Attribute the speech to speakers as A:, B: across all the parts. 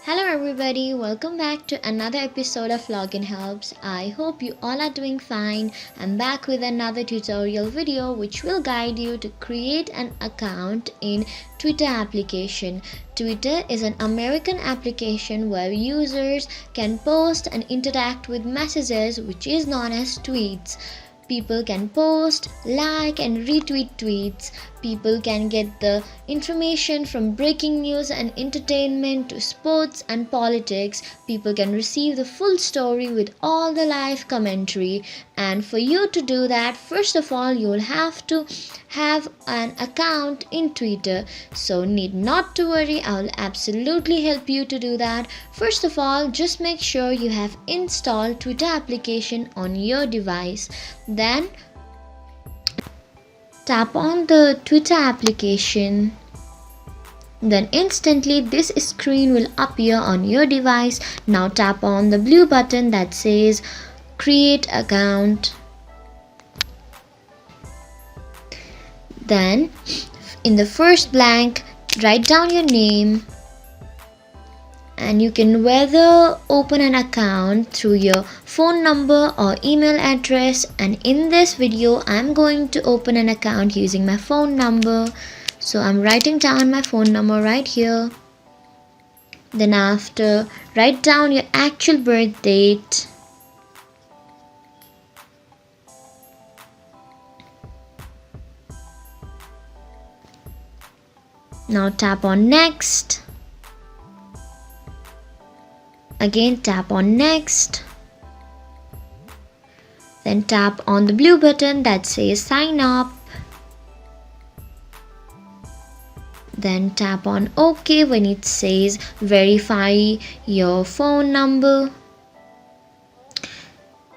A: Hello everybody, welcome back to another episode of Login Helps. I hope you all are doing fine. I'm back with another tutorial video which will guide you to create an account in Twitter application. Twitter is an American application where users can post and interact with messages which is known as tweets. People can post, like, and retweet tweets. People can get the information from breaking news and entertainment to sports and politics. People can receive the full story with all the live commentary. And for you to do that, first of all, you'll have to have an account in Twitter. So, need not to worry, I'll absolutely help you to do that. First of all, just make sure you have installed Twitter application on your device. Then tap on the Twitter application. Then instantly this screen will appear on your device. Now tap on the blue button that says create account. Then in the first blank write down your name, and you can whether open an account through your phone number or email address, and in this video I'm going to open an account using my phone number. So I'm writing down my phone number right here. Then after, write down your actual birth date. Now tap on next. Again tap on next. Then tap on the blue button that says sign up. Then tap on OK when it says verify your phone number.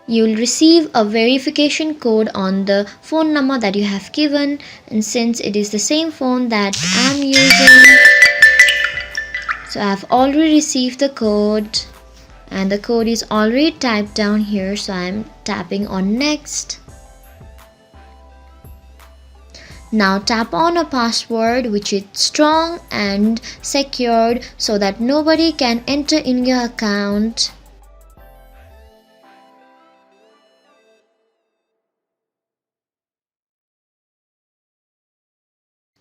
A: You'll receive a verification code on the phone number that you have given, and since it is the same phone that I'm using, so I've already received the code and the code is already typed down here, so I'm tapping on next. Now tap on a password which is strong and secured so that nobody can enter in your account.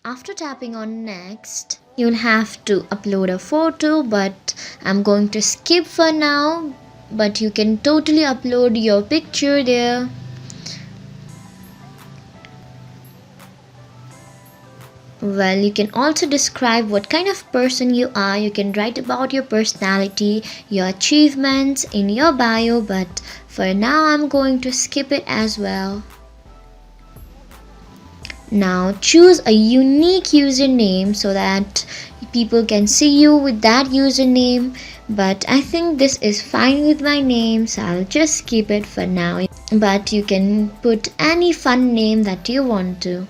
A: After tapping on next, you'll have to upload a photo, but I'm going to skip for now, but you can totally upload your picture there. Well, you can also describe what kind of person you are. You can write about your personality, your achievements in your bio, but for now I'm going to skip it as well. Now choose a unique username so that people can see you with that username, but I think this is fine with my name, so I'll just keep it for now. But you can put any fun name that you want to.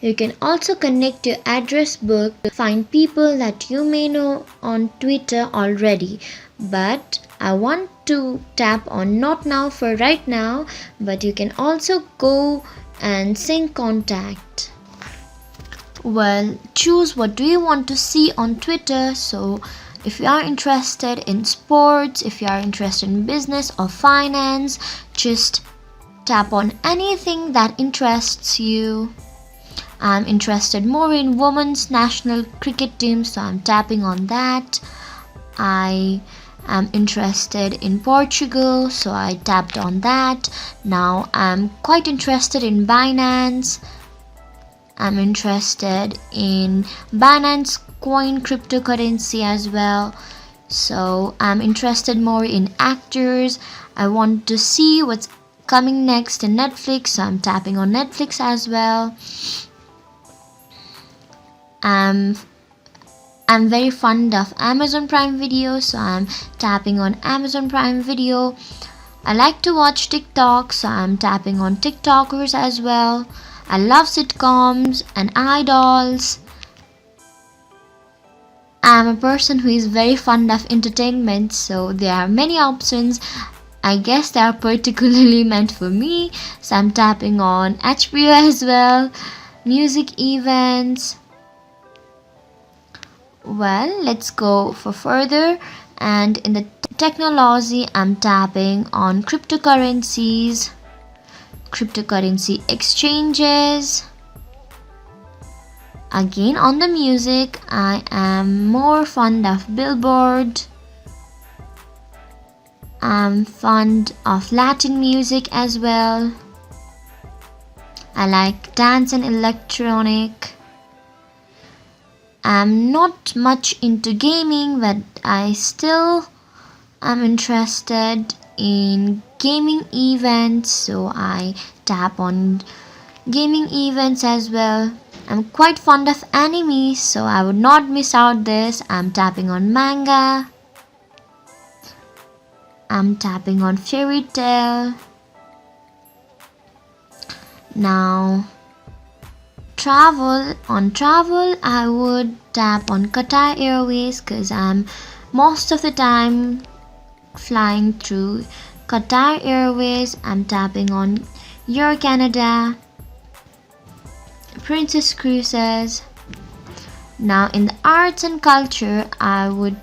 A: You can also connect your address book to find people that you may know on Twitter already, but I want to tap on not now for right now, but you can also go and sync contact. Well, choose what do you want to see on Twitter. So if you are interested in sports, if you are interested in business or finance, just tap on anything that interests you. I'm interested more in women's national cricket team, so I'm tapping on that. I am interested in Portugal, so I tapped on that. Now I'm quite interested in Binance. I'm interested in Binance coin cryptocurrency as well. So I'm interested more in actors. I want to see what's coming next in Netflix, so I'm tapping on Netflix as well. I'm very fond of Amazon Prime Video, so I'm tapping on Amazon Prime Video. I like to watch TikTok, so I'm tapping on TikTokers as well. I love sitcoms and idols. I'm a person who is very fond of entertainment, so there are many options. I guess they are particularly meant for me, so I'm tapping on HBO as well. Music events, Well, let's go for further. And in the technology, I'm tapping on cryptocurrencies, cryptocurrency exchanges. Again, on the music, I am more fond of Billboard. I'm fond of Latin music as well. I like dance and electronic. I'm not much into gaming, but I still am interested in gaming events, so I tap on gaming events as well. I'm quite fond of anime, so I would not miss out this. I'm tapping on manga. I'm tapping on fairy tale. Now travel, I would tap on Qatar Airways because I'm most of the time flying through Qatar Airways. I'm tapping on Air Canada, Princess Cruises. Now in the arts and culture, I would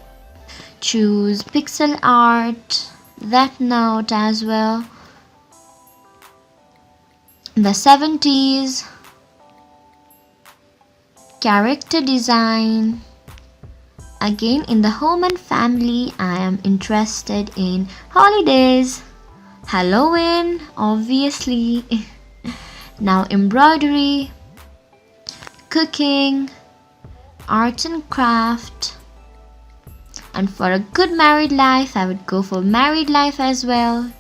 A: choose pixel art, Death Note as well, the 70s, character design. Again, in the home and family, I am interested in holidays, Halloween, obviously. Now embroidery, cooking, arts and craft. And for a good married life, I would go for married life as well.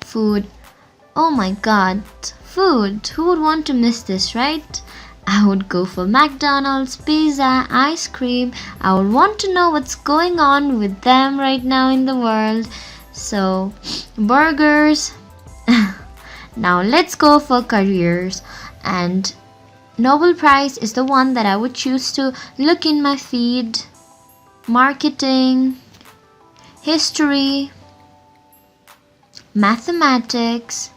A: Food. Oh my god, food. Who would want to miss this, right? I would go for McDonald's, pizza, ice cream. I would want to know what's going on with them right now in the world. So, burgers. Now let's go for careers. And Nobel Prize is the one that I would choose to look in my feed. Marketing, history, mathematics,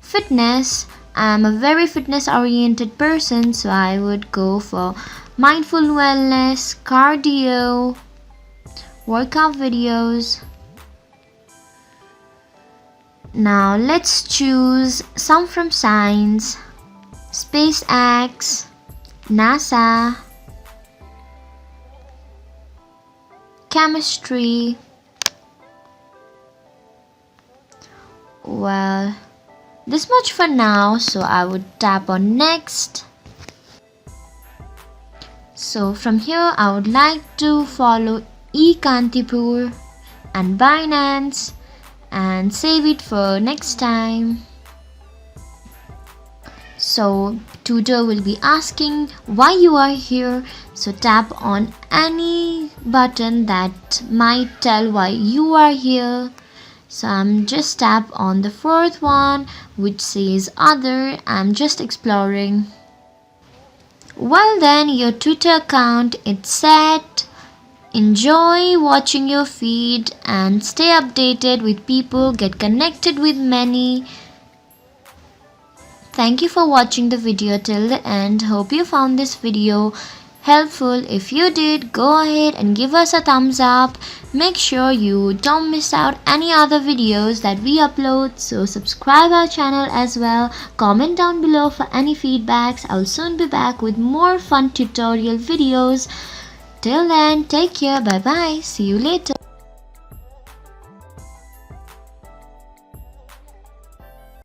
A: fitness. I'm a very fitness oriented person, so I would go for mindful wellness, cardio, workout videos. Now let's choose some from science. SpaceX, NASA, chemistry. Well, this much for now, so I would tap on next. So from here, I would like to follow eKantipur and Binance and save it for next time. So tutor will be asking why you are here, so tap on any button that might tell why you are here. So I'm just tap on the fourth one which says other. I'm just exploring. Well then, your Twitter account is set. Enjoy watching your feed and stay updated with people, get connected with many. Thank you for watching the video till the end. Hope you found this video helpful. If you did, go ahead and give us a thumbs up. Make sure you don't miss out any other videos that we upload. So subscribe our channel as well. Comment down below for any feedbacks. I'll soon be back with more fun tutorial videos. Till then, take care. Bye bye. See you later.